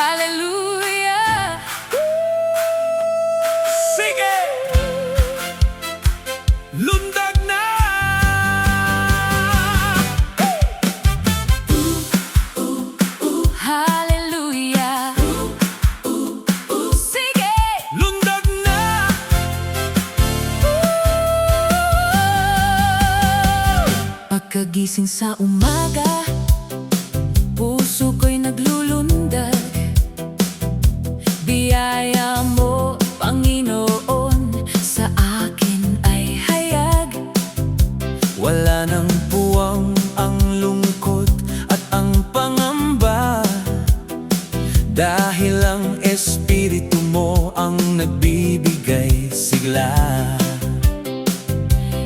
Hallelujah. Sige! Lundag na! Hallelujah. Sige! Lundag na! Pagkagising sa umaga, puso ko'y naglulundag. Biyaya mo, Panginoon, sa akin ay hayag. Wala nang puwang ang lungkot at ang pangamba, dahil ang Espiritu mo ang nagbibigay sigla.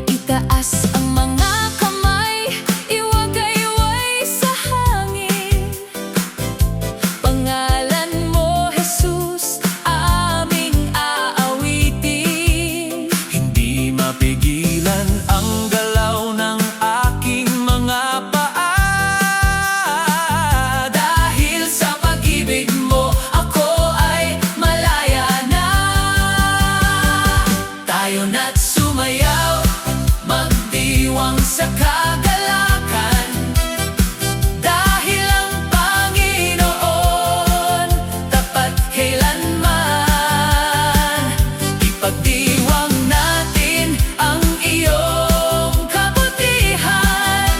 Itaas ang mga kamay, iwagayway sa hangin. Pangalan mo, Jesus, aming aawitin. Hindi mapigilan ang galaw ng aking mga paa, Dahil sa pag-ibig mo, ako ay malaya na. Tayo na't sumayaw, magdiwang sa kagalakan. Dahil ang Panginoon, tapat kailanman. Ipagdiwang natin ang iyong kabutihan.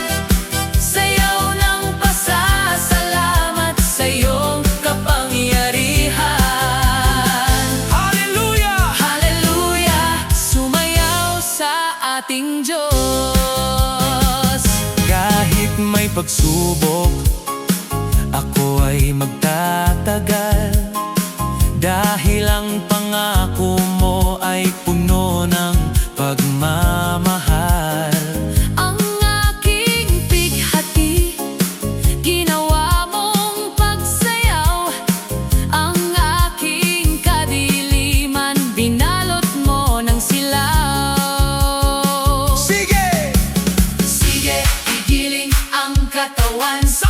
Sayaw ng pasasalamat sa iyong kapangyarihan. Hallelujah! Hallelujah! Sumayaw sa ating Diyos. Kahit may pagsubok, ako ay magtatagal, dahil ang pangako mo ay puno ng pagmamahal. Ang aking pighati, ginawa mong pagsayaw. Ang aking kadiliman, binalot mo ng silaw. Sige! Sige, igiling ang katawan sa